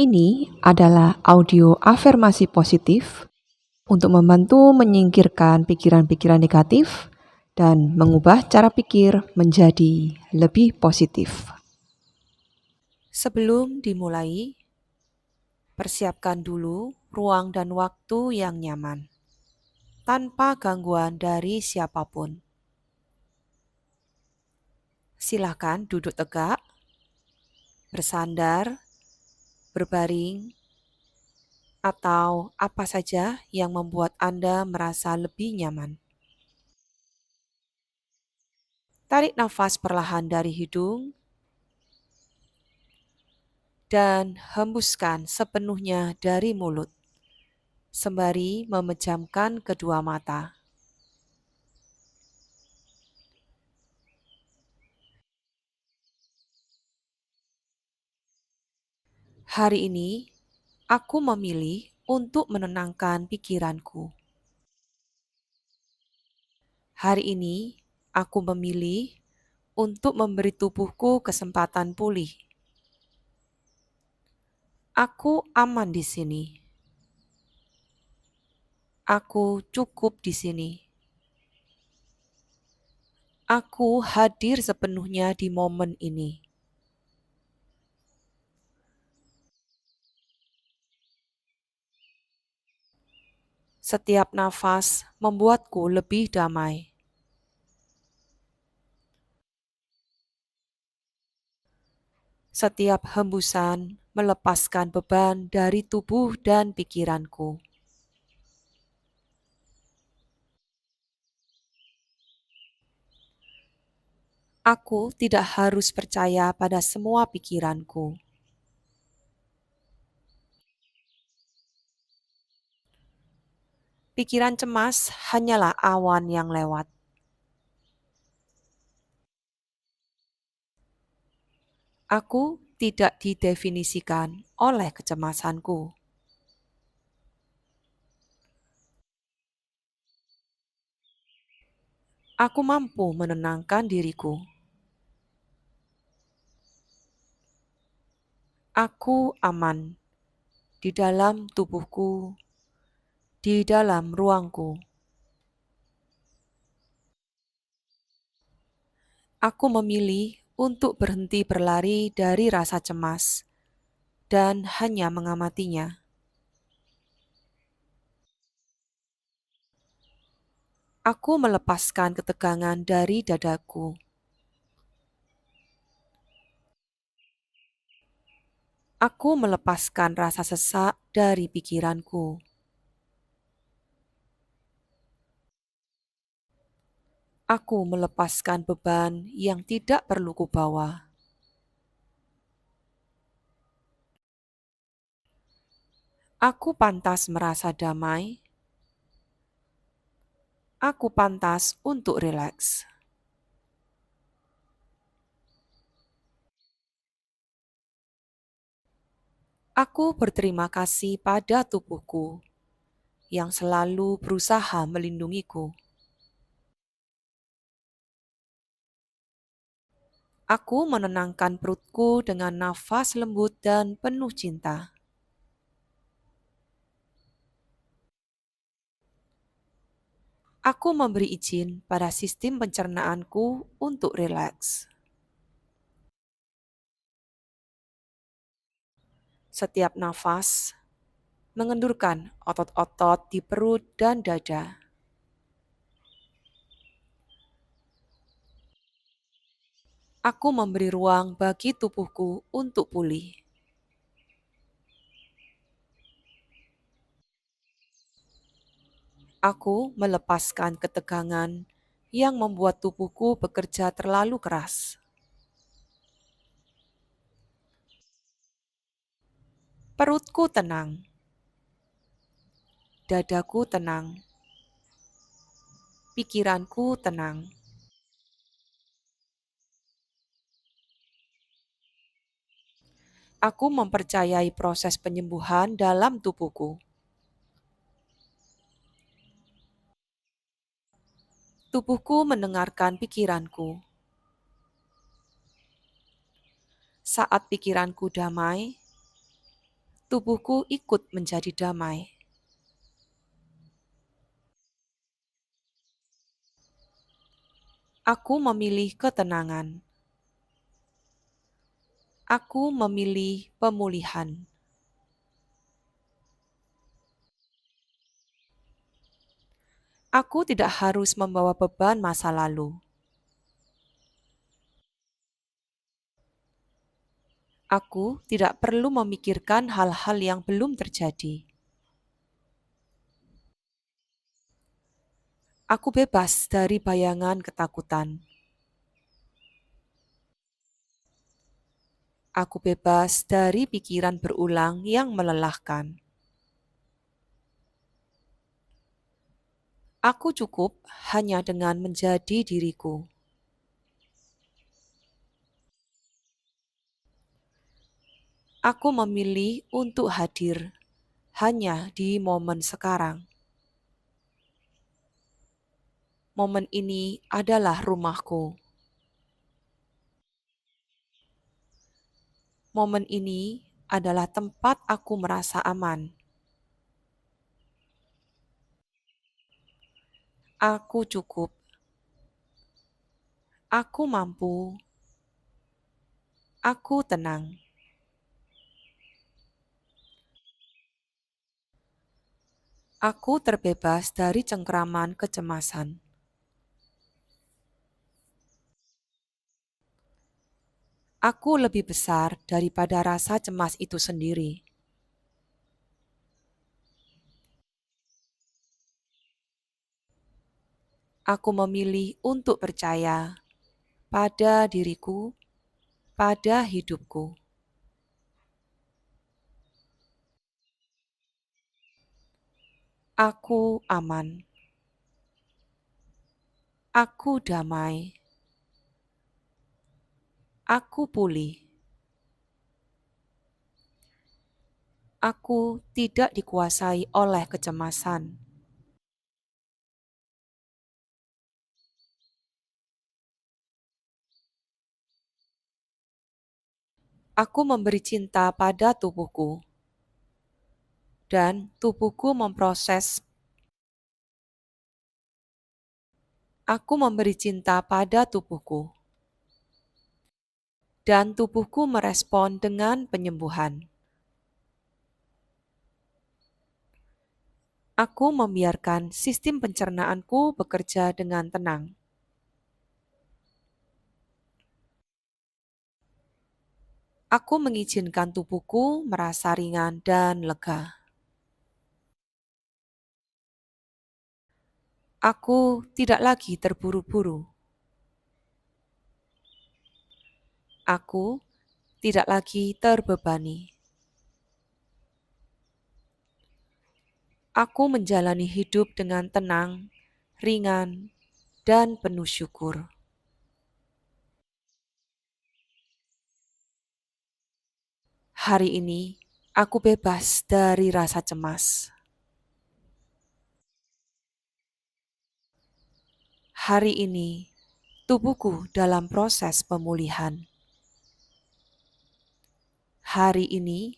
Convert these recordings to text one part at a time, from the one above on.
Ini adalah audio afirmasi positif untuk membantu menyingkirkan pikiran-pikiran negatif dan mengubah cara pikir menjadi lebih positif. Sebelum dimulai, persiapkan dulu ruang dan waktu yang nyaman, tanpa gangguan dari siapapun. Silakan duduk tegak, bersandar, berbaring, atau apa saja yang membuat Anda merasa lebih nyaman. Tarik nafas perlahan dari hidung dan hembuskan sepenuhnya dari mulut, sembari memejamkan kedua mata. Hari ini, aku memilih untuk menenangkan pikiranku. Hari ini, aku memilih untuk memberi tubuhku kesempatan pulih. Aku aman di sini. Aku cukup di sini. Aku hadir sepenuhnya di momen ini. Setiap nafas membuatku lebih damai. Setiap hembusan melepaskan beban dari tubuh dan pikiranku. Aku tidak harus percaya pada semua pikiranku. Pikiran cemas hanyalah awan yang lewat. Aku tidak didefinisikan oleh kecemasanku. Aku mampu menenangkan diriku. Aku aman di dalam tubuhku, di dalam ruangku. Aku memilih untuk berhenti berlari dari rasa cemas dan hanya mengamatinya. Aku melepaskan ketegangan dari dadaku. Aku melepaskan rasa sesak dari pikiranku. Aku melepaskan beban yang tidak perlu kubawa. Aku pantas merasa damai. Aku pantas untuk rileks. Aku berterima kasih pada tubuhku yang selalu berusaha melindungiku. Aku menenangkan perutku dengan nafas lembut dan penuh cinta. Aku memberi izin pada sistem pencernaanku untuk rileks. Setiap nafas mengendurkan otot-otot di perut dan dada. Aku memberi ruang bagi tubuhku untuk pulih. Aku melepaskan ketegangan yang membuat tubuhku bekerja terlalu keras. Perutku tenang, dadaku tenang, pikiranku tenang. Aku mempercayai proses penyembuhan dalam tubuhku. Tubuhku mendengarkan pikiranku. Saat pikiranku damai, tubuhku ikut menjadi damai. Aku memilih ketenangan. Aku memilih pemulihan. Aku tidak harus membawa beban masa lalu. Aku tidak perlu memikirkan hal-hal yang belum terjadi. Aku bebas dari bayangan ketakutan. Aku bebas dari pikiran berulang yang melelahkan. Aku cukup hanya dengan menjadi diriku. Aku memilih untuk hadir hanya di momen sekarang. Momen ini adalah rumahku. Momen ini adalah tempat aku merasa aman. Aku cukup. Aku mampu. Aku tenang. Aku terbebas dari cengkraman kecemasan. Aku lebih besar daripada rasa cemas itu sendiri. Aku memilih untuk percaya pada diriku, pada hidupku. Aku aman. Aku damai. Aku pulih. Aku tidak dikuasai oleh kecemasan. Aku memberi cinta pada tubuhku, dan tubuhku memproses. Aku memberi cinta pada tubuhku, dan tubuhku merespon dengan penyembuhan. Aku membiarkan sistem pencernaanku bekerja dengan tenang. Aku mengizinkan tubuhku merasa ringan dan lega. Aku tidak lagi terburu-buru. Aku tidak lagi terbebani. Aku menjalani hidup dengan tenang, ringan, dan penuh syukur. Hari ini, aku bebas dari rasa cemas. Hari ini, tubuhku dalam proses pemulihan. Hari ini,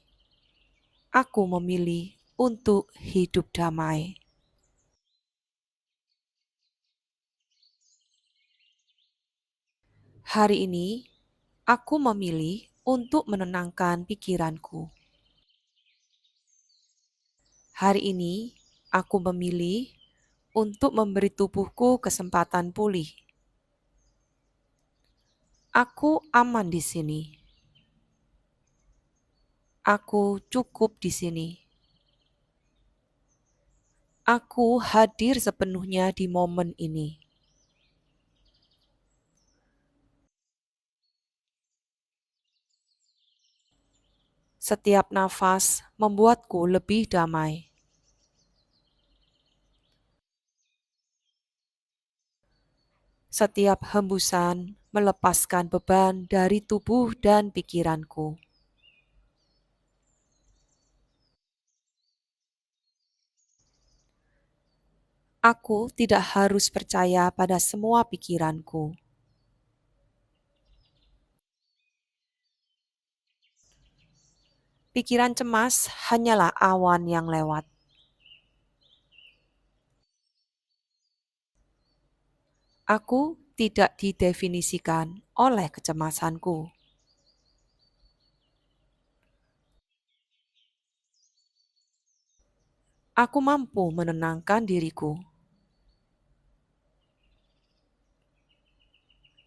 aku memilih untuk hidup damai. Hari ini, aku memilih untuk menenangkan pikiranku. Hari ini, aku memilih untuk memberi tubuhku kesempatan pulih. Aku aman di sini. Aku cukup di sini. Aku hadir sepenuhnya di momen ini. Setiap nafas membuatku lebih damai. Setiap hembusan melepaskan beban dari tubuh dan pikiranku. Aku tidak harus percaya pada semua pikiranku. Pikiran cemas hanyalah awan yang lewat. Aku tidak didefinisikan oleh kecemasanku. Aku mampu menenangkan diriku.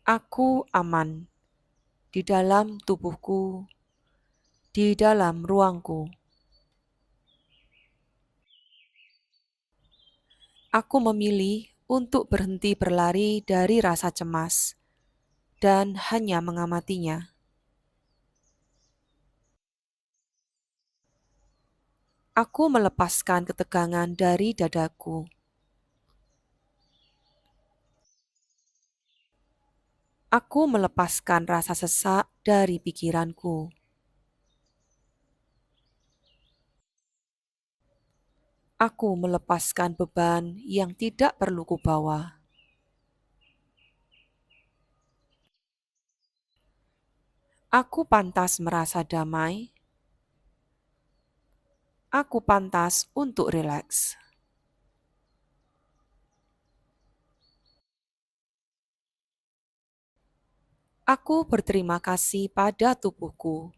Aku aman di dalam tubuhku, di dalam ruangku. Aku memilih untuk berhenti berlari dari rasa cemas dan hanya mengamatinya. Aku melepaskan ketegangan dari dadaku. Aku melepaskan rasa sesak dari pikiranku. Aku melepaskan beban yang tidak perlu kubawa. Aku pantas merasa damai. Aku pantas untuk rileks. Aku berterima kasih pada tubuhku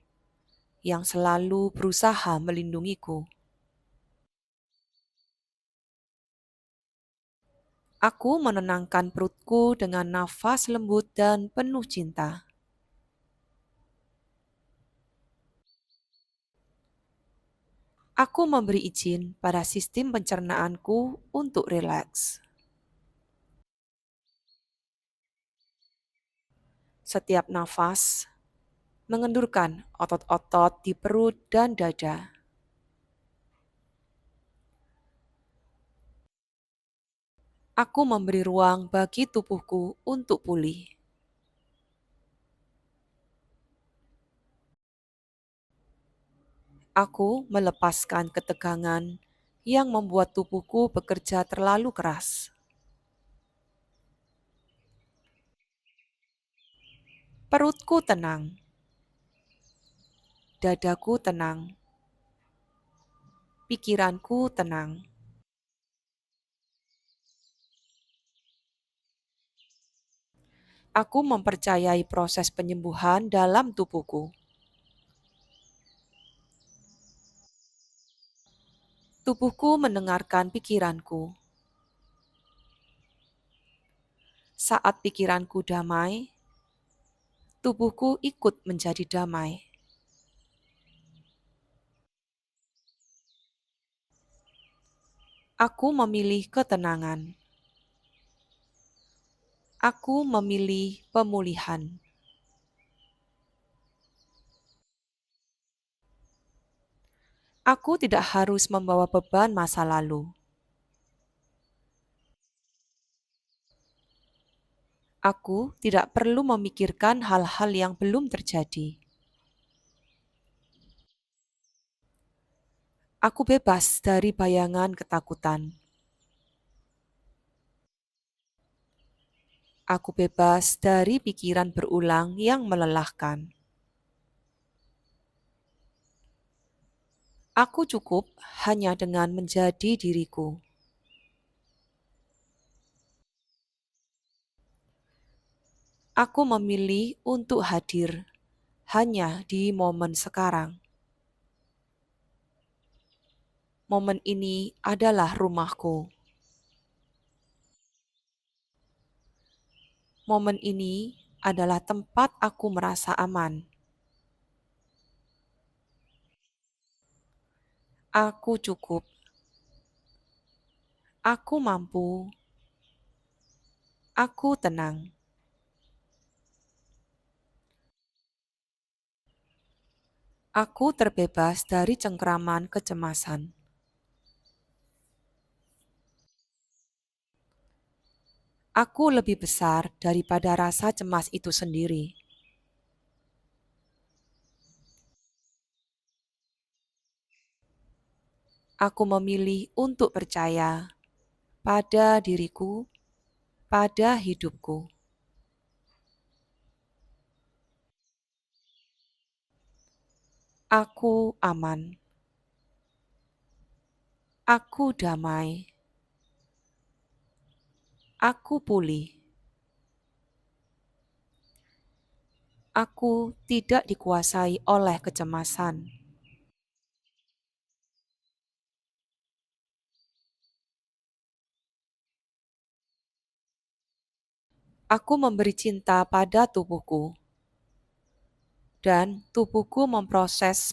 yang selalu berusaha melindungiku. Aku menenangkan perutku dengan nafas lembut dan penuh cinta. Aku memberi izin pada sistem pencernaanku untuk rileks. Setiap nafas mengendurkan otot-otot di perut dan dada. Aku memberi ruang bagi tubuhku untuk pulih. Aku melepaskan ketegangan yang membuat tubuhku bekerja terlalu keras. Perutku tenang, dadaku tenang, pikiranku tenang. Aku mempercayai proses penyembuhan dalam tubuhku. Tubuhku mendengarkan pikiranku. Saat pikiranku damai, tubuhku ikut menjadi damai. Aku memilih ketenangan. Aku memilih pemulihan. Aku tidak harus membawa beban masa lalu. Aku tidak perlu memikirkan hal-hal yang belum terjadi. Aku bebas dari bayangan ketakutan. Aku bebas dari pikiran berulang yang melelahkan. Aku cukup hanya dengan menjadi diriku. Aku memilih untuk hadir hanya di momen sekarang. Momen ini adalah rumahku. Momen ini adalah tempat aku merasa aman. Aku cukup. Aku mampu. Aku tenang. Aku terbebas dari cengkraman kecemasan. Aku lebih besar daripada rasa cemas itu sendiri. Aku memilih untuk percaya pada diriku, pada hidupku. Aku aman. Aku damai. Aku pulih. Aku tidak dikuasai oleh kecemasan. Aku memberi cinta pada tubuhku, dan tubuhku memproses.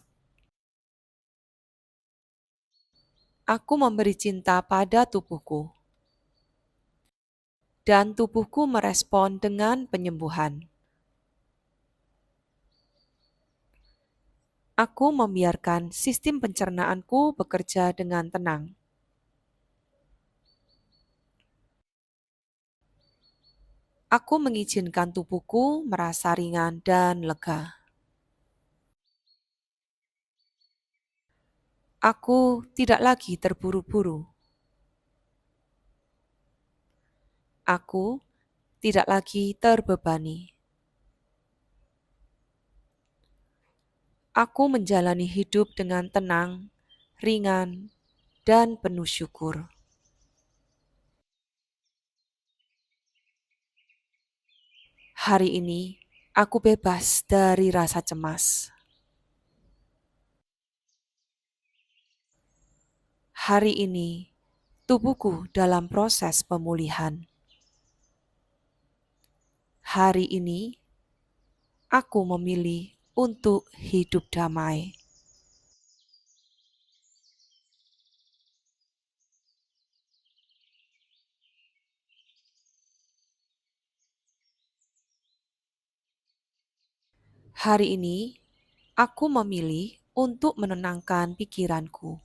Aku memberi cinta pada tubuhku, dan tubuhku merespon dengan penyembuhan. Aku membiarkan sistem pencernaanku bekerja dengan tenang. Aku mengizinkan tubuhku merasa ringan dan lega. Aku tidak lagi terburu-buru. Aku tidak lagi terbebani. Aku menjalani hidup dengan tenang, ringan, dan penuh syukur. Hari ini, aku bebas dari rasa cemas. Hari ini, tubuhku dalam proses pemulihan. Hari ini, aku memilih untuk hidup damai. Hari ini, aku memilih untuk menenangkan pikiranku.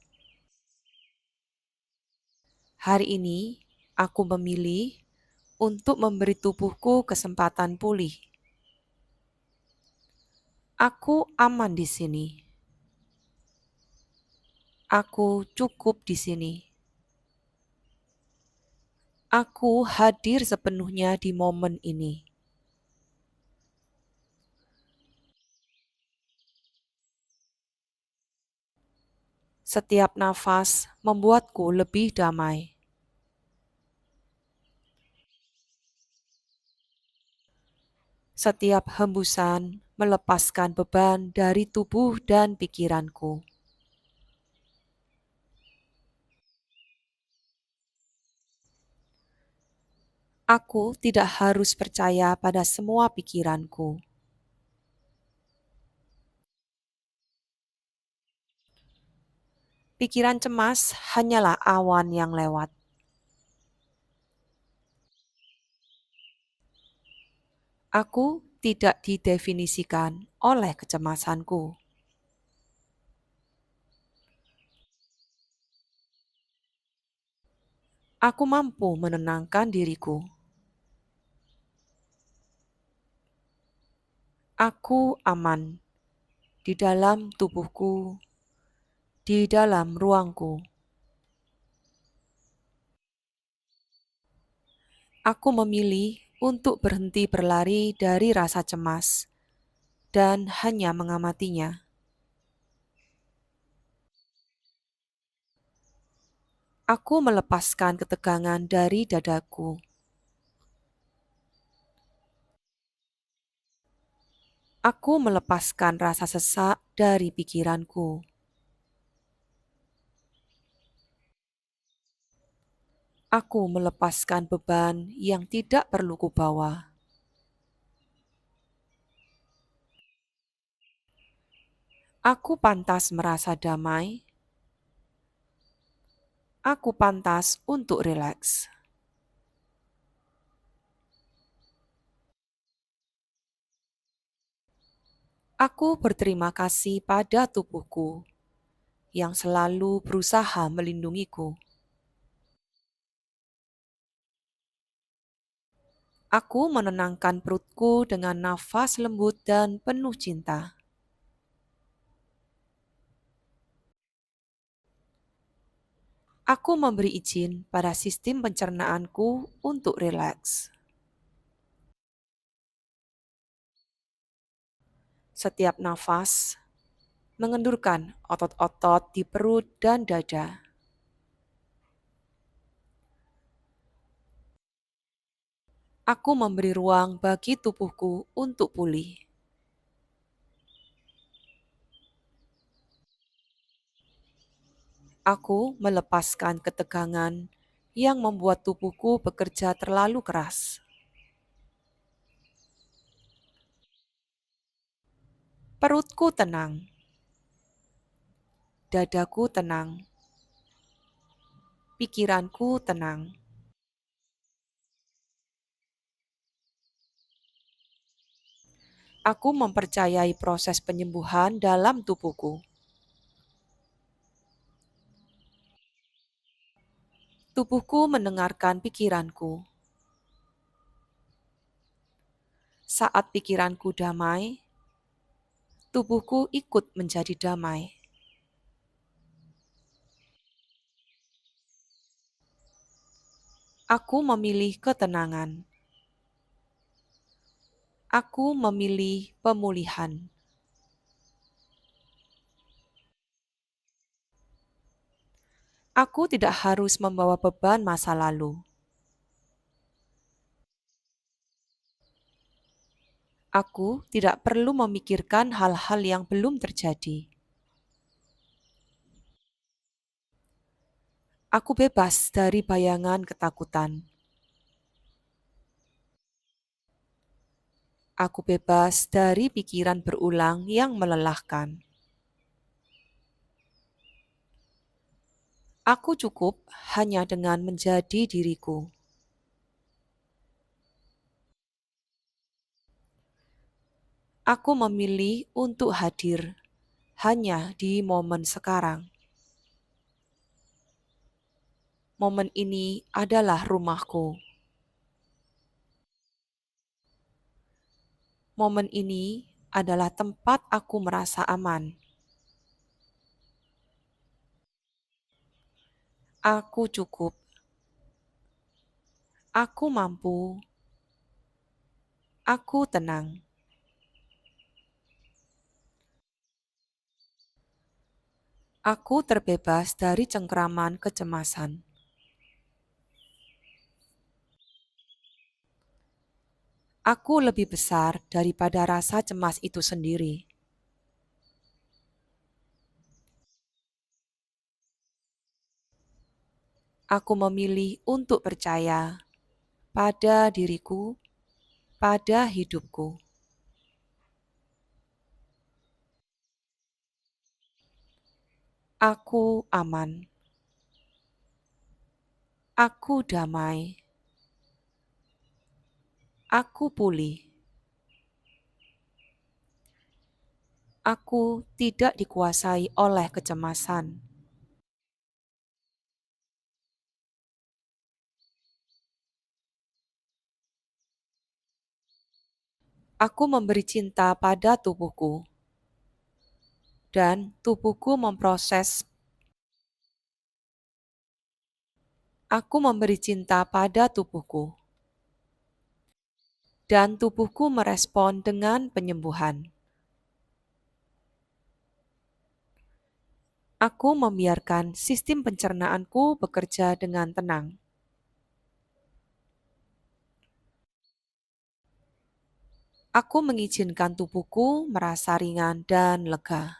Hari ini, aku memilih untuk memberi tubuhku kesempatan pulih. Aku aman di sini. Aku cukup di sini. Aku hadir sepenuhnya di momen ini. Setiap nafas membuatku lebih damai. Setiap hembusan melepaskan beban dari tubuh dan pikiranku. Aku tidak harus percaya pada semua pikiranku. Pikiran cemas hanyalah awan yang lewat. Aku tidak didefinisikan oleh kecemasanku. Aku mampu menenangkan diriku. Aku aman di dalam tubuhku, di dalam ruangku. Aku memilih untuk berhenti berlari dari rasa cemas dan hanya mengamatinya. Aku melepaskan ketegangan dari dadaku. Aku melepaskan rasa sesak dari pikiranku. Aku melepaskan beban yang tidak perlu kubawa. Aku pantas merasa damai. Aku pantas untuk rileks. Aku berterima kasih pada tubuhku yang selalu berusaha melindungiku. Aku menenangkan perutku dengan nafas lembut dan penuh cinta. Aku memberi izin pada sistem pencernaanku untuk rileks. Setiap nafas mengendurkan otot-otot di perut dan dada. Aku memberi ruang bagi tubuhku untuk pulih. Aku melepaskan ketegangan yang membuat tubuhku bekerja terlalu keras. Perutku tenang, dadaku tenang, pikiranku tenang. Aku mempercayai proses penyembuhan dalam tubuhku. Tubuhku mendengarkan pikiranku. Saat pikiranku damai, tubuhku ikut menjadi damai. Aku memilih ketenangan. Aku memilih pemulihan. Aku tidak harus membawa beban masa lalu. Aku tidak perlu memikirkan hal-hal yang belum terjadi. Aku bebas dari bayangan ketakutan. Aku bebas dari pikiran berulang yang melelahkan. Aku cukup hanya dengan menjadi diriku. Aku memilih untuk hadir hanya di momen sekarang. Momen ini adalah rumahku. Momen ini adalah tempat aku merasa aman. Aku cukup. Aku mampu. Aku tenang. Aku terbebas dari cengkraman kecemasan. Aku lebih besar daripada rasa cemas itu sendiri. Aku memilih untuk percaya pada diriku, pada hidupku. Aku aman. Aku damai. Aku pulih. Aku tidak dikuasai oleh kecemasan. Aku memberi cinta pada tubuhku, dan tubuhku memproses. Aku memberi cinta pada tubuhku, dan tubuhku merespon dengan penyembuhan. Aku membiarkan sistem pencernaanku bekerja dengan tenang. Aku mengizinkan tubuhku merasa ringan dan lega.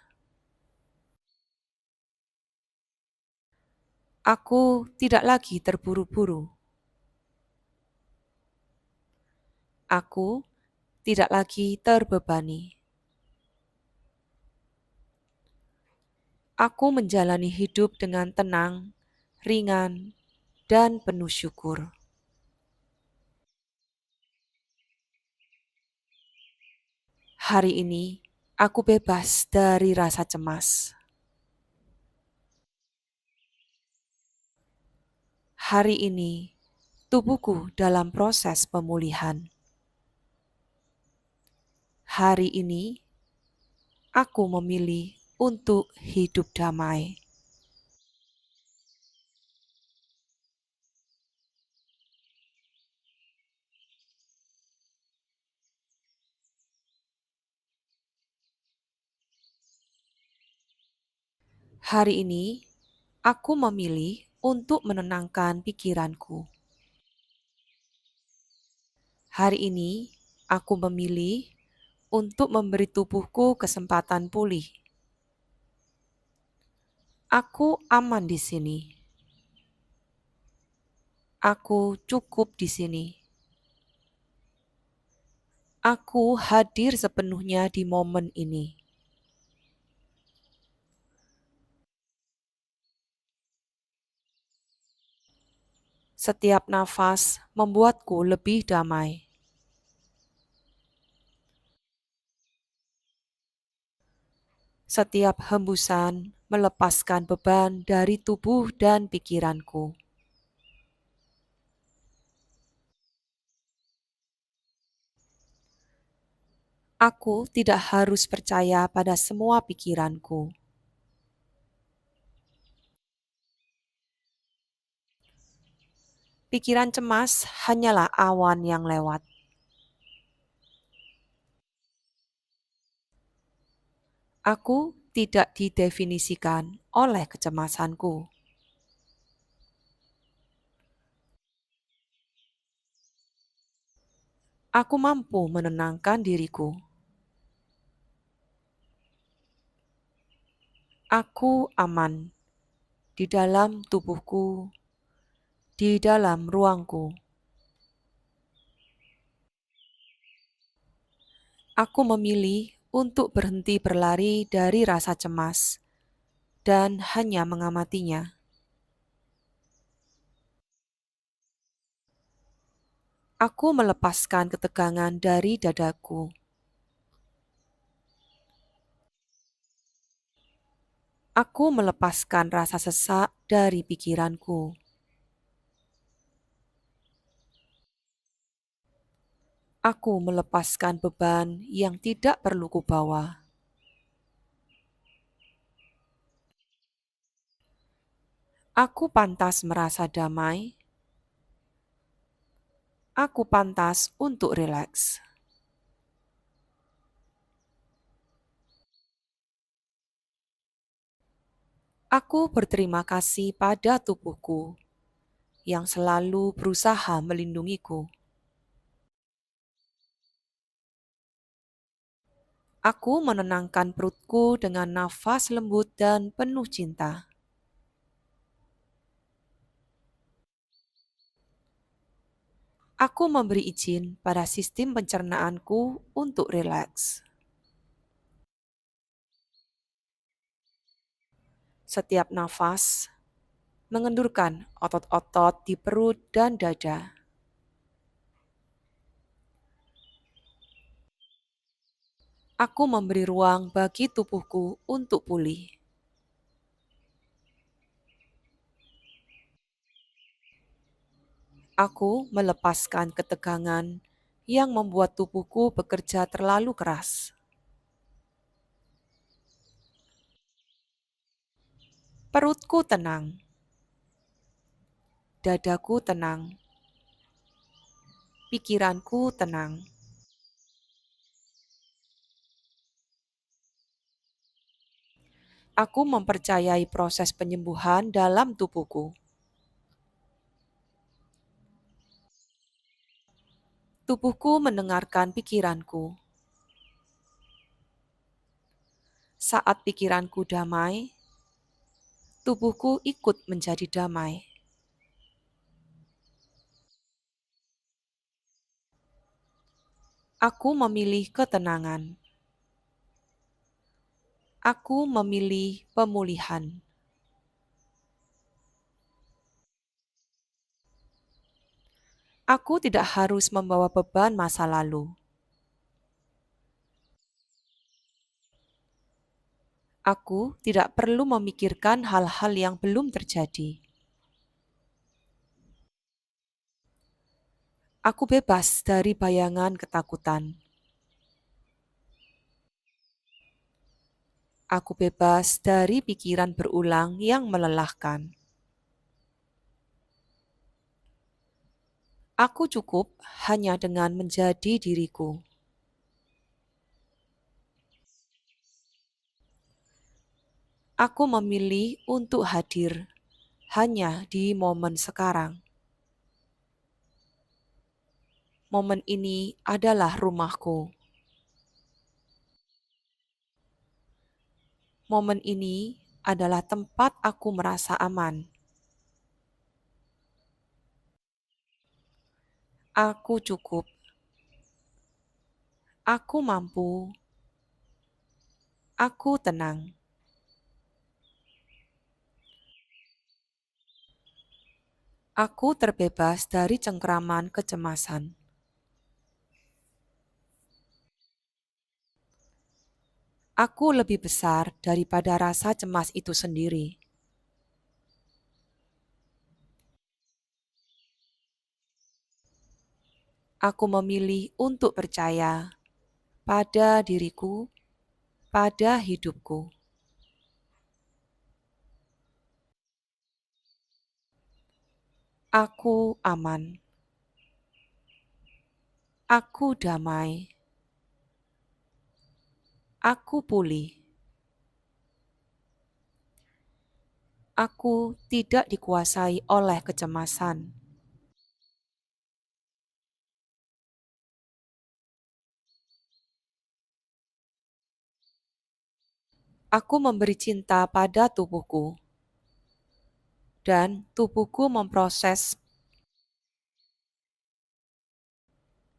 Aku tidak lagi terburu-buru. Aku tidak lagi terbebani. Aku menjalani hidup dengan tenang, ringan, dan penuh syukur. Hari ini, aku bebas dari rasa cemas. Hari ini, tubuhku dalam proses pemulihan. Hari ini, aku memilih untuk hidup damai. Hari ini, aku memilih untuk menenangkan pikiranku. Hari ini, aku memilih untuk memberi tubuhku kesempatan pulih. Aku aman di sini. Aku cukup di sini. Aku hadir sepenuhnya di momen ini. Setiap nafas membuatku lebih damai. Setiap hembusan melepaskan beban dari tubuh dan pikiranku. Aku tidak harus percaya pada semua pikiranku. Pikiran cemas hanyalah awan yang lewat. Aku tidak didefinisikan oleh kecemasanku. Aku mampu menenangkan diriku. Aku aman di dalam tubuhku, di dalam ruangku. Aku memilih untuk berhenti berlari dari rasa cemas dan hanya mengamatinya. Aku melepaskan ketegangan dari dadaku. Aku melepaskan rasa sesak dari pikiranku. Aku melepaskan beban yang tidak perlu kubawa. Aku pantas merasa damai. Aku pantas untuk rileks. Aku berterima kasih pada tubuhku yang selalu berusaha melindungiku. Aku menenangkan perutku dengan nafas lembut dan penuh cinta. Aku memberi izin pada sistem pencernaanku untuk rileks. Setiap nafas mengendurkan otot-otot di perut dan dada. Aku memberi ruang bagi tubuhku untuk pulih. Aku melepaskan ketegangan yang membuat tubuhku bekerja terlalu keras. Perutku tenang, dadaku tenang, pikiranku tenang. Aku mempercayai proses penyembuhan dalam tubuhku. Tubuhku mendengarkan pikiranku. Saat pikiranku damai, tubuhku ikut menjadi damai. Aku memilih ketenangan. Aku memilih pemulihan. Aku tidak harus membawa beban masa lalu. Aku tidak perlu memikirkan hal-hal yang belum terjadi. Aku bebas dari bayangan ketakutan. Aku bebas dari pikiran berulang yang melelahkan. Aku cukup hanya dengan menjadi diriku. Aku memilih untuk hadir hanya di momen sekarang. Momen ini adalah rumahku. Momen ini adalah tempat aku merasa aman. Aku cukup. Aku mampu. Aku tenang. Aku terbebas dari cengkraman kecemasan. Aku lebih besar daripada rasa cemas itu sendiri. Aku memilih untuk percaya pada diriku, pada hidupku. Aku aman. Aku damai. Aku pulih. Aku tidak dikuasai oleh kecemasan. Aku memberi cinta pada tubuhku, dan tubuhku memproses.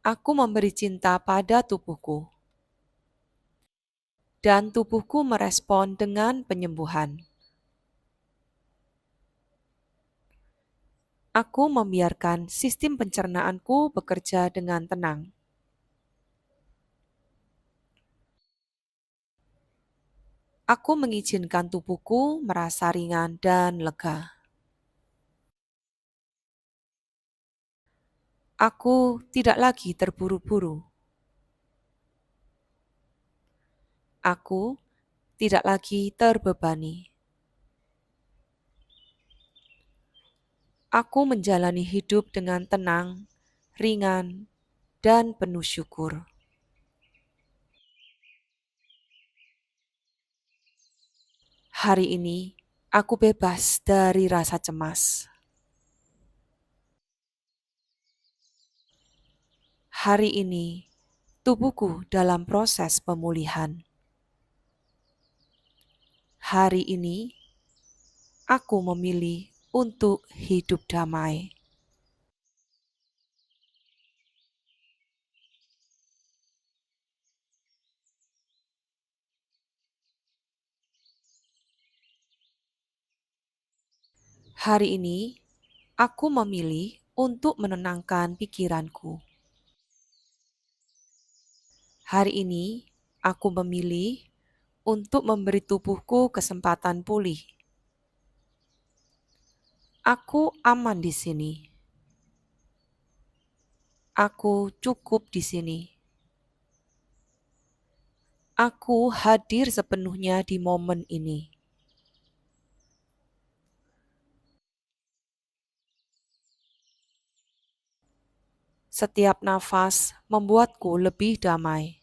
Aku memberi cinta pada tubuhku, dan tubuhku merespon dengan penyembuhan. Aku membiarkan sistem pencernaanku bekerja dengan tenang. Aku mengizinkan tubuhku merasa ringan dan lega. Aku tidak lagi terburu-buru. Aku tidak lagi terbebani. Aku menjalani hidup dengan tenang, ringan, dan penuh syukur. Hari ini, aku bebas dari rasa cemas. Hari ini, tubuhku dalam proses pemulihan. Hari ini, aku memilih untuk hidup damai. Hari ini, aku memilih untuk menenangkan pikiranku. Hari ini, aku memilih untuk memberi tubuhku kesempatan pulih. Aku aman di sini. Aku cukup di sini. Aku hadir sepenuhnya di momen ini. Setiap nafas membuatku lebih damai.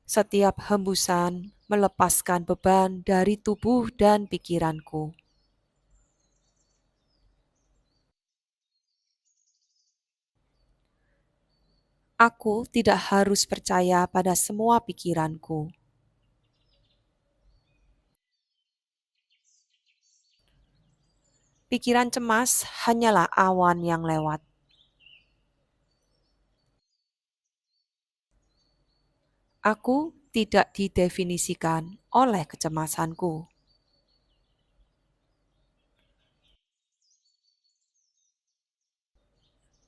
Setiap hembusan melepaskan beban dari tubuh dan pikiranku. Aku tidak harus percaya pada semua pikiranku. Pikiran cemas hanyalah awan yang lewat. Aku tidak didefinisikan oleh kecemasanku.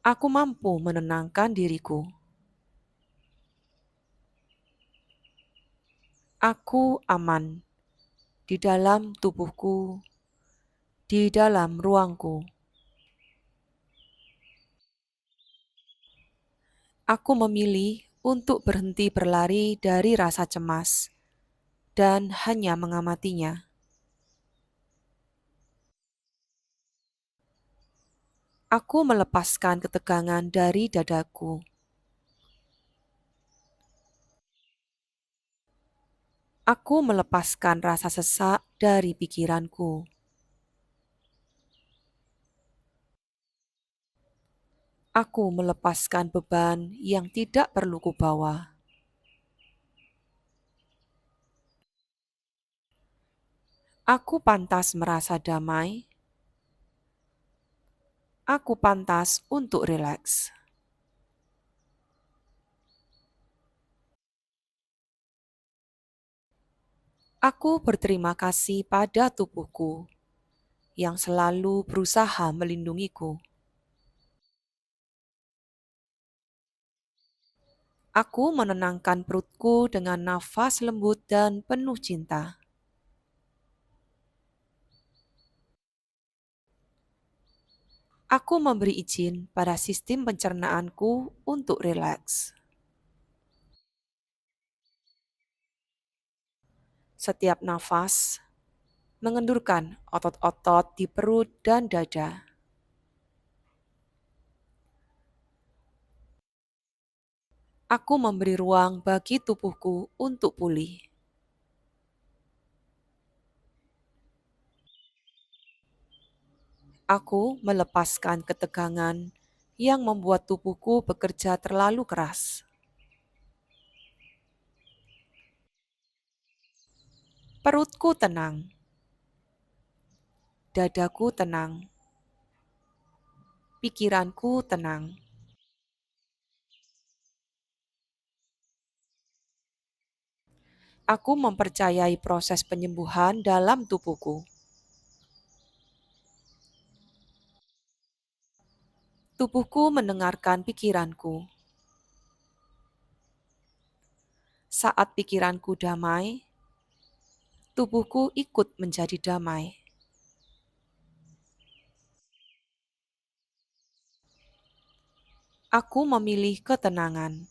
Aku mampu menenangkan diriku. Aku aman di dalam tubuhku, di dalam ruangku. Aku memilih untuk berhenti berlari dari rasa cemas dan hanya mengamatinya. Aku melepaskan ketegangan dari dadaku. Aku melepaskan rasa sesak dari pikiranku. Aku melepaskan beban yang tidak perlu kubawa. Aku pantas merasa damai. Aku pantas untuk rileks. Aku berterima kasih pada tubuhku yang selalu berusaha melindungiku. Aku menenangkan perutku dengan nafas lembut dan penuh cinta. Aku memberi izin pada sistem pencernaanku untuk rileks. Setiap nafas mengendurkan otot-otot di perut dan dada. Aku memberi ruang bagi tubuhku untuk pulih. Aku melepaskan ketegangan yang membuat tubuhku bekerja terlalu keras. Perutku tenang, dadaku tenang, pikiranku tenang. Aku mempercayai proses penyembuhan dalam tubuhku. Tubuhku mendengarkan pikiranku. Saat pikiranku damai, tubuhku ikut menjadi damai. Aku memilih ketenangan.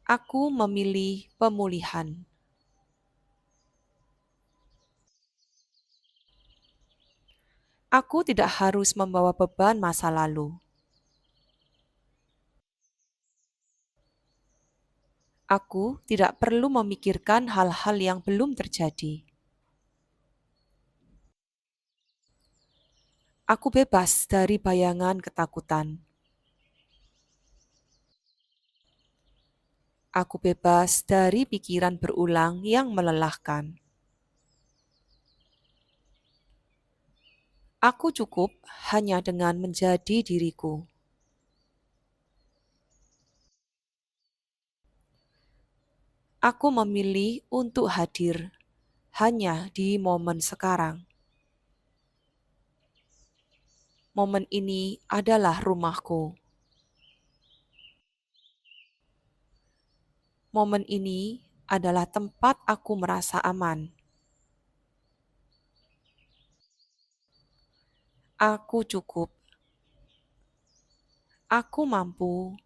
Aku memilih pemulihan. Aku tidak harus membawa beban masa lalu. Aku tidak perlu memikirkan hal-hal yang belum terjadi. Aku bebas dari bayangan ketakutan. Aku bebas dari pikiran berulang yang melelahkan. Aku cukup hanya dengan menjadi diriku. Aku memilih untuk hadir hanya di momen sekarang. Momen ini adalah rumahku. Momen ini adalah tempat aku merasa aman. Aku cukup. Aku mampu.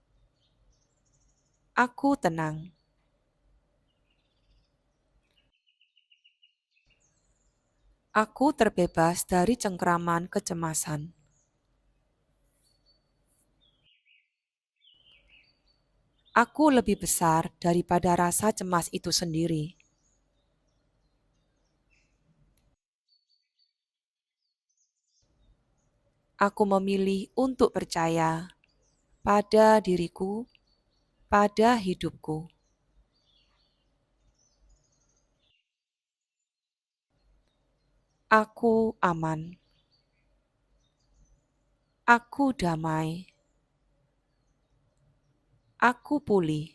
Aku tenang. Aku terbebas dari cengkraman kecemasan. Aku lebih besar daripada rasa cemas itu sendiri. Aku memilih untuk percaya pada diriku, pada hidupku. Aku aman. Aku damai. Aku pulih.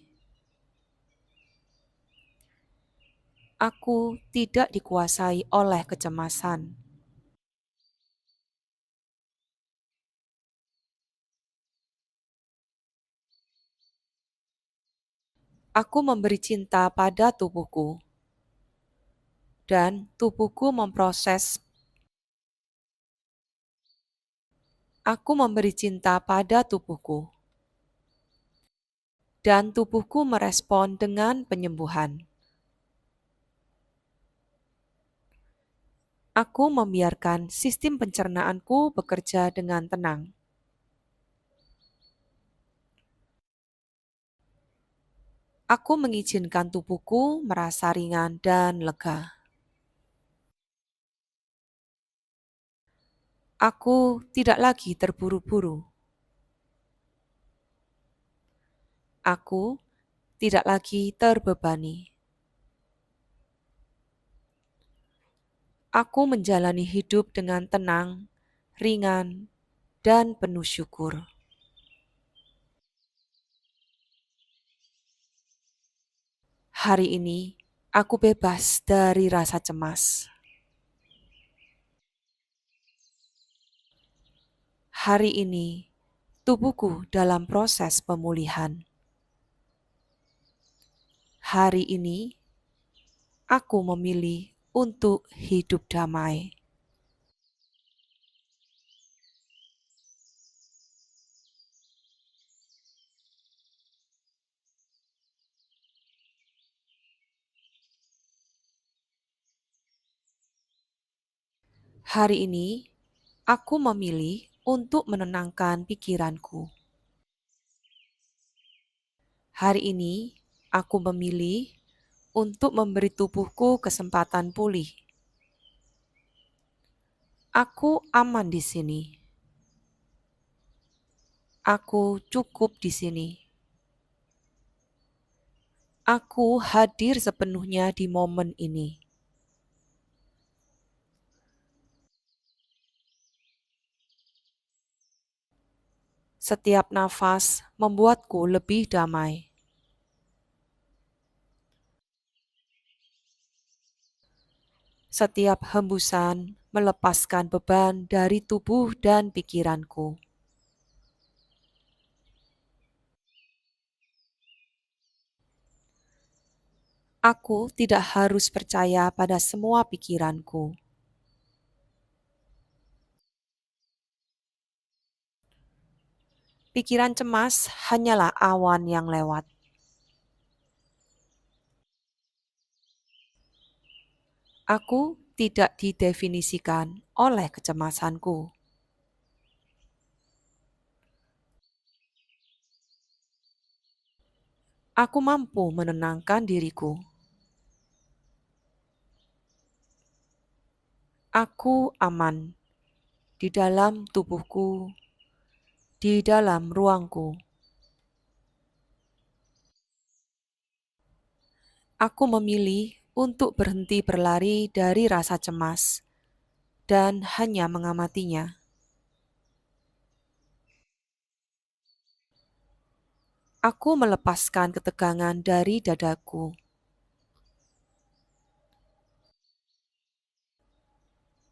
Aku tidak dikuasai oleh kecemasan. Aku memberi cinta pada tubuhku, dan tubuhku memproses. Aku memberi cinta pada tubuhku, dan tubuhku merespon dengan penyembuhan. Aku membiarkan sistem pencernaanku bekerja dengan tenang. Aku mengizinkan tubuhku merasa ringan dan lega. Aku tidak lagi terburu-buru. Aku tidak lagi terbebani. Aku menjalani hidup dengan tenang, ringan, dan penuh syukur. Hari ini, aku bebas dari rasa cemas. Hari ini, tubuhku dalam proses pemulihan. Hari ini, aku memilih untuk hidup damai. Hari ini, aku memilih untuk menenangkan pikiranku. Hari ini, aku memilih untuk memberi tubuhku kesempatan pulih. Aku aman di sini. Aku cukup di sini. Aku hadir sepenuhnya di momen ini. Setiap nafas membuatku lebih damai. Setiap hembusan melepaskan beban dari tubuh dan pikiranku. Aku tidak harus percaya pada semua pikiranku. Pikiran cemas hanyalah awan yang lewat. Aku tidak didefinisikan oleh kecemasanku. Aku mampu menenangkan diriku. Aku aman di dalam tubuhku, di dalam ruangku. Aku memilih untuk berhenti berlari dari rasa cemas dan hanya mengamatinya. Aku melepaskan ketegangan dari dadaku.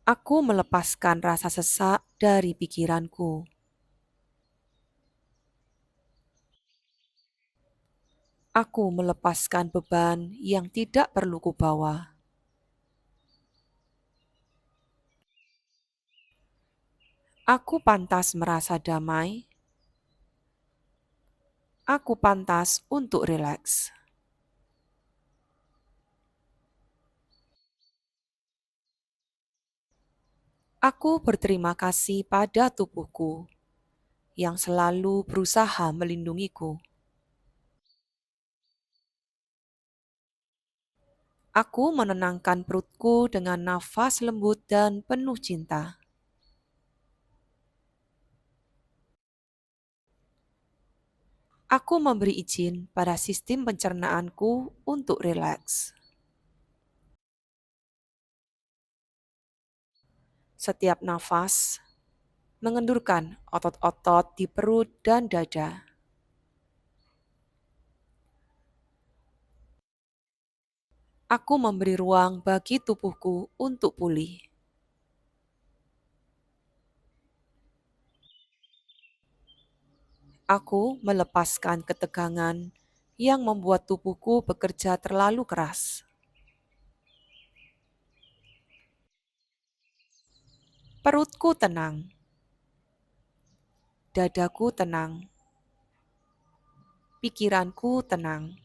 Aku melepaskan rasa sesak dari pikiranku. Aku melepaskan beban yang tidak perlu kubawa. Aku pantas merasa damai. Aku pantas untuk rileks. Aku berterima kasih pada tubuhku yang selalu berusaha melindungiku. Aku menenangkan perutku dengan nafas lembut dan penuh cinta. Aku memberi izin pada sistem pencernaanku untuk rileks. Setiap nafas mengendurkan otot-otot di perut dan dada. Aku memberi ruang bagi tubuhku untuk pulih. Aku melepaskan ketegangan yang membuat tubuhku bekerja terlalu keras. Perutku tenang, dadaku tenang, pikiranku tenang.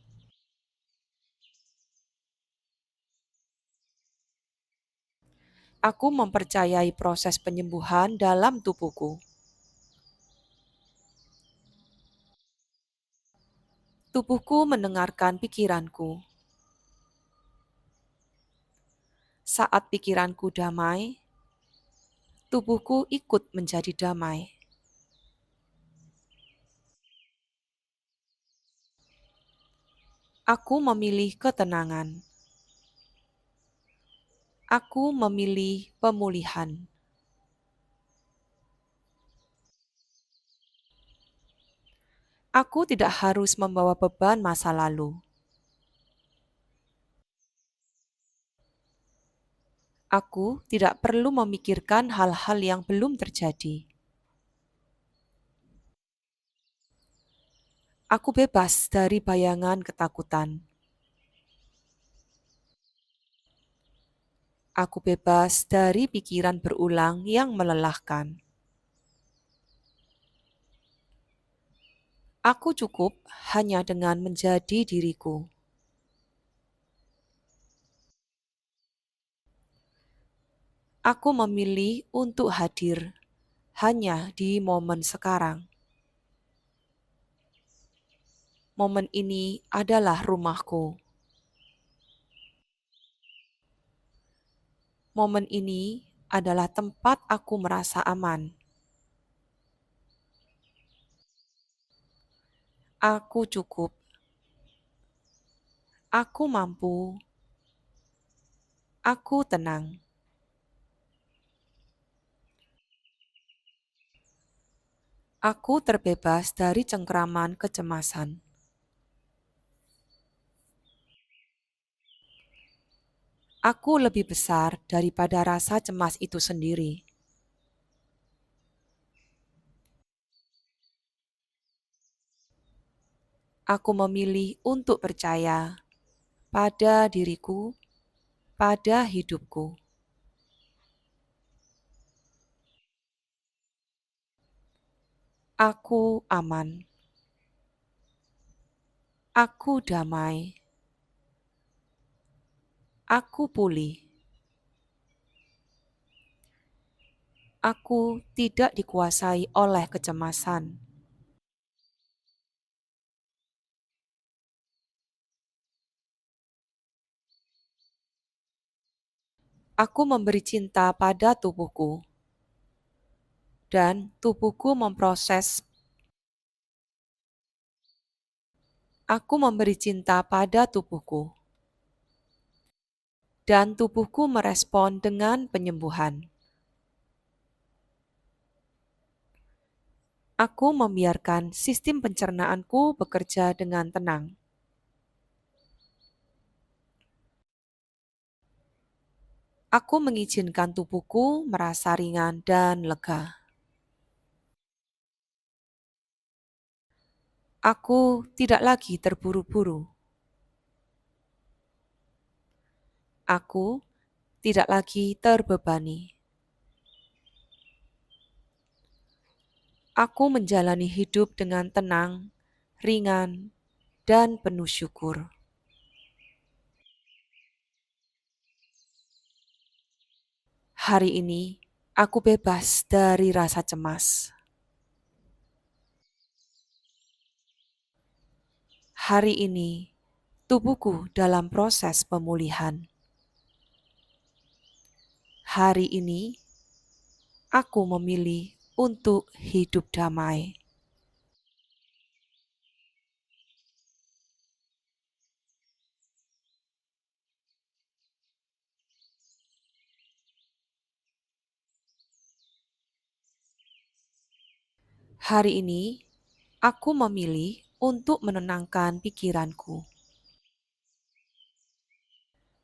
Aku mempercayai proses penyembuhan dalam tubuhku. Tubuhku mendengarkan pikiranku. Saat pikiranku damai, tubuhku ikut menjadi damai. Aku memilih ketenangan. Aku memilih pemulihan. Aku tidak harus membawa beban masa lalu. Aku tidak perlu memikirkan hal-hal yang belum terjadi. Aku bebas dari bayangan ketakutan. Aku bebas dari pikiran berulang yang melelahkan. Aku cukup hanya dengan menjadi diriku. Aku memilih untuk hadir hanya di momen sekarang. Momen ini adalah rumahku. Momen ini adalah tempat aku merasa aman. Aku cukup. Aku mampu. Aku tenang. Aku terbebas dari cengkraman kecemasan. Aku lebih besar daripada rasa cemas itu sendiri. Aku memilih untuk percaya pada diriku, pada hidupku. Aku aman. Aku damai. Aku pulih. Aku tidak dikuasai oleh kecemasan. Aku memberi cinta pada tubuhku, dan tubuhku memproses. Aku memberi cinta pada tubuhku, dan tubuhku merespon dengan penyembuhan. Aku membiarkan sistem pencernaanku bekerja dengan tenang. Aku mengizinkan tubuhku merasa ringan dan lega. Aku tidak lagi terburu-buru. Aku tidak lagi terbebani. Aku menjalani hidup dengan tenang, ringan, dan penuh syukur. Hari ini, aku bebas dari rasa cemas. Hari ini, tubuhku dalam proses pemulihan. Hari ini, aku memilih untuk hidup damai. Hari ini, aku memilih untuk menenangkan pikiranku.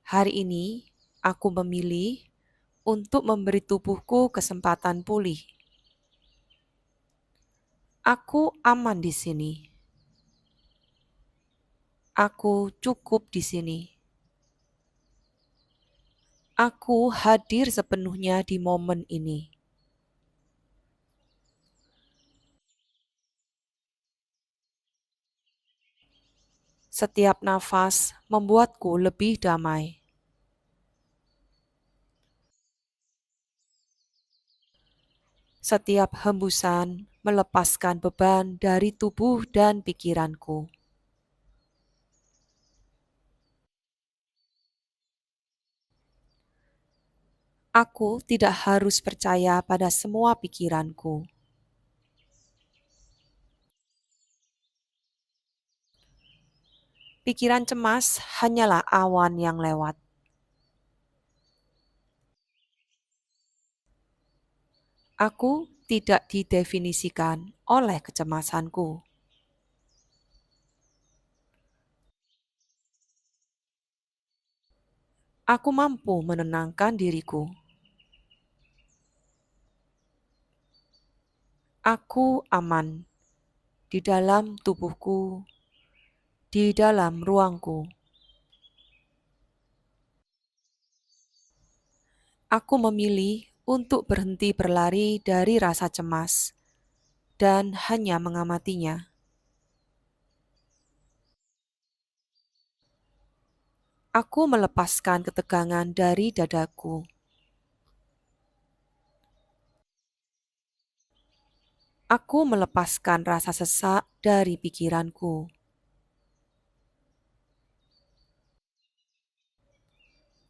Hari ini, aku memilih untuk memberi tubuhku kesempatan pulih. Aku aman di sini. Aku cukup di sini. Aku hadir sepenuhnya di momen ini. Setiap nafas membuatku lebih damai. Setiap hembusan melepaskan beban dari tubuh dan pikiranku. Aku tidak harus percaya pada semua pikiranku. Pikiran cemas hanyalah awan yang lewat. Aku tidak didefinisikan oleh kecemasanku. Aku mampu menenangkan diriku. Aku aman di dalam tubuhku, di dalam ruangku. Aku memilih untuk berhenti berlari dari rasa cemas dan hanya mengamatinya. Aku melepaskan ketegangan dari dadaku. Aku melepaskan rasa sesak dari pikiranku.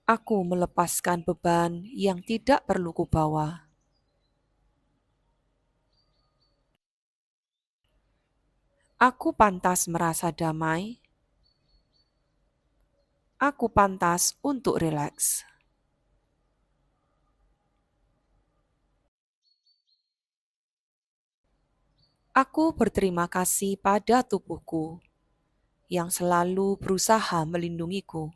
Aku melepaskan beban yang tidak perlu kubawa. Aku pantas merasa damai. Aku pantas untuk rileks. Aku berterima kasih pada tubuhku yang selalu berusaha melindungiku.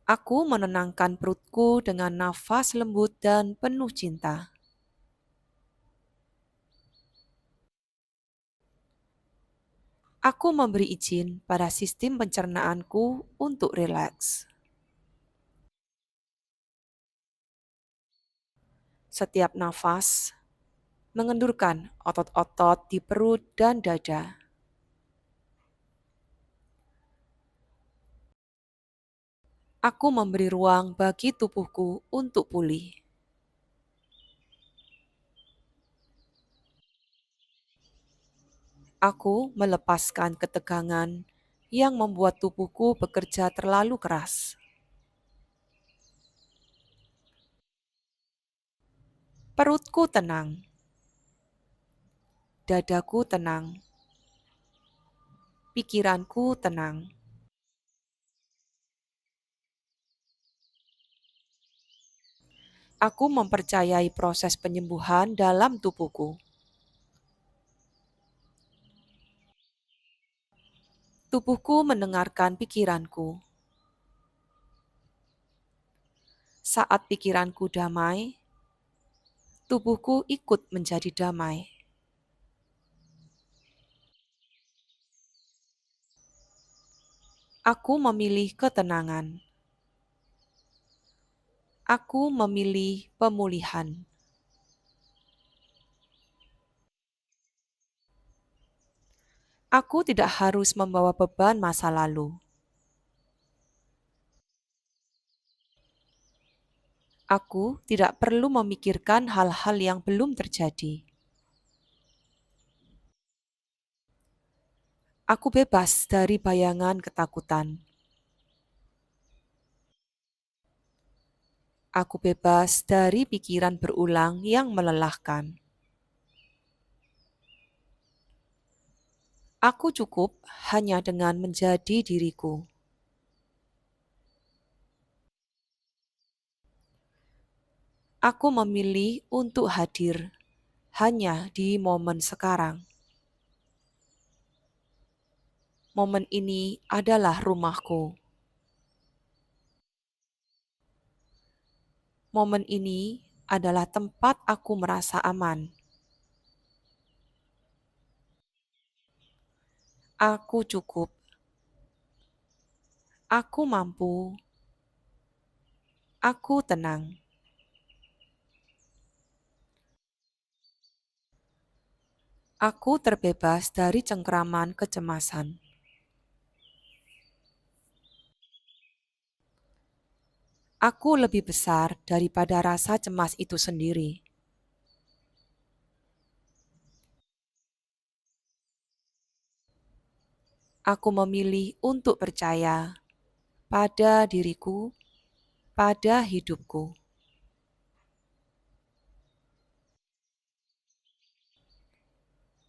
Aku menenangkan perutku dengan nafas lembut dan penuh cinta. Aku memberi izin pada sistem pencernaanku untuk rileks. Setiap nafas mengendurkan otot-otot di perut dan dada. Aku memberi ruang bagi tubuhku untuk pulih. Aku melepaskan ketegangan yang membuat tubuhku bekerja terlalu keras. Perutku tenang, dadaku tenang, pikiranku tenang. Aku mempercayai proses penyembuhan dalam tubuhku. Tubuhku mendengarkan pikiranku. Saat pikiranku damai, tubuhku ikut menjadi damai. Aku memilih ketenangan. Aku memilih pemulihan. Aku tidak harus membawa beban masa lalu. Aku tidak perlu memikirkan hal-hal yang belum terjadi. Aku bebas dari bayangan ketakutan. Aku bebas dari pikiran berulang yang melelahkan. Aku cukup hanya dengan menjadi diriku. Aku memilih untuk hadir hanya di momen sekarang. Momen ini adalah rumahku. Momen ini adalah tempat aku merasa aman. Aku cukup. Aku mampu. Aku tenang. Aku terbebas dari cengkraman kecemasan. Aku lebih besar daripada rasa cemas itu sendiri. Aku memilih untuk percaya pada diriku, pada hidupku.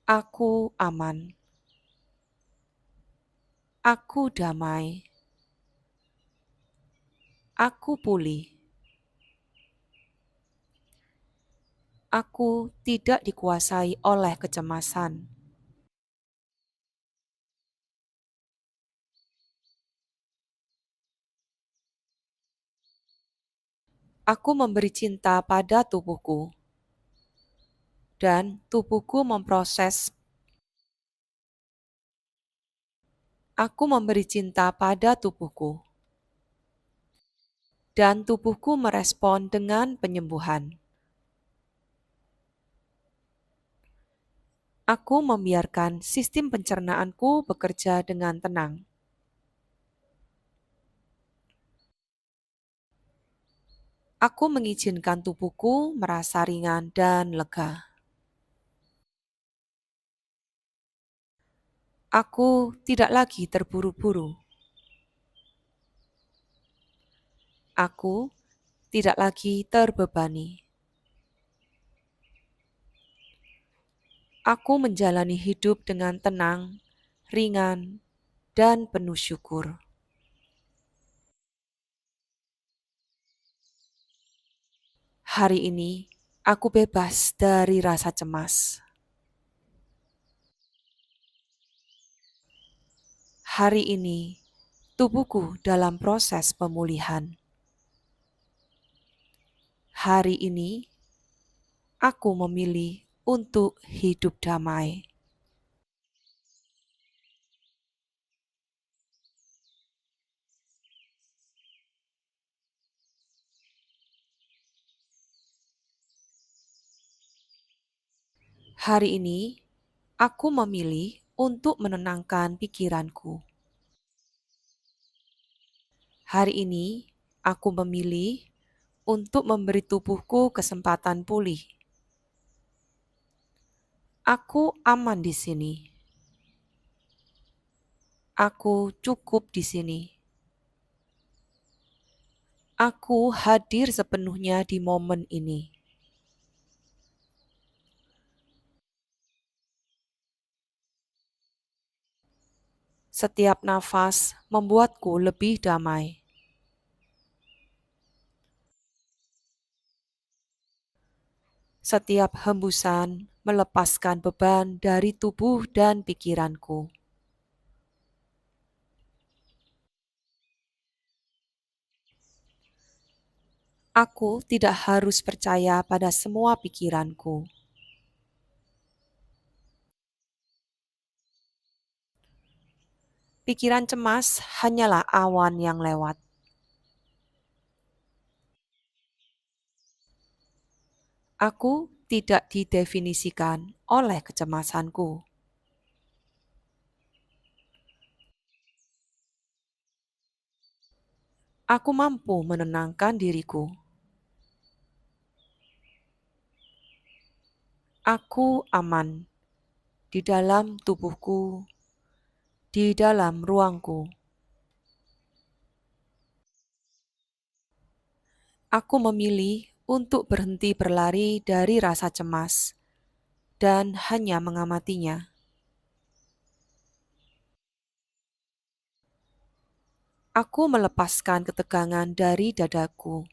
Aku aman, aku damai, aku pulih. Aku tidak dikuasai oleh kecemasan. Aku memberi cinta pada tubuhku, dan tubuhku memproses. Aku memberi cinta pada tubuhku, dan tubuhku merespon dengan penyembuhan. Aku membiarkan sistem pencernaanku bekerja dengan tenang. Aku mengizinkan tubuhku merasa ringan dan lega. Aku tidak lagi terburu-buru. Aku tidak lagi terbebani. Aku menjalani hidup dengan tenang, ringan, dan penuh syukur. Hari ini, aku bebas dari rasa cemas. Hari ini, tubuhku dalam proses pemulihan. Hari ini, aku memilih untuk hidup damai. Hari ini, aku memilih untuk menenangkan pikiranku. Hari ini, aku memilih untuk memberi tubuhku kesempatan pulih. Aku aman di sini. Aku cukup di sini. Aku hadir sepenuhnya di momen ini. Setiap nafas membuatku lebih damai. Setiap hembusan melepaskan beban dari tubuh dan pikiranku. Aku tidak harus percaya pada semua pikiranku. Pikiran cemas hanyalah awan yang lewat. Aku tidak didefinisikan oleh kecemasanku. Aku mampu menenangkan diriku. Aku aman di dalam tubuhku, di dalam ruangku. Aku memilih untuk berhenti berlari dari rasa cemas dan hanya mengamatinya. Aku melepaskan ketegangan dari dadaku.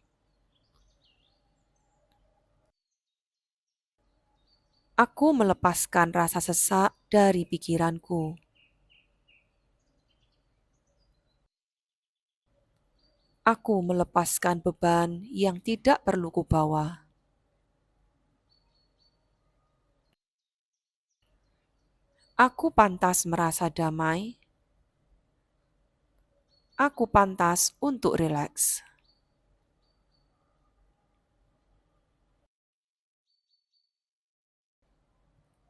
Aku melepaskan rasa sesak dari pikiranku. Aku melepaskan beban yang tidak perlu kubawa. Aku pantas merasa damai. Aku pantas untuk rileks.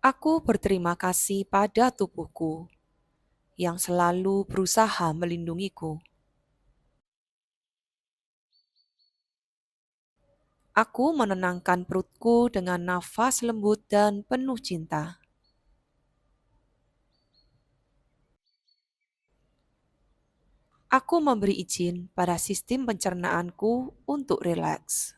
Aku berterima kasih pada tubuhku yang selalu berusaha melindungiku. Aku menenangkan perutku dengan nafas lembut dan penuh cinta. Aku memberi izin pada sistem pencernaanku untuk rileks.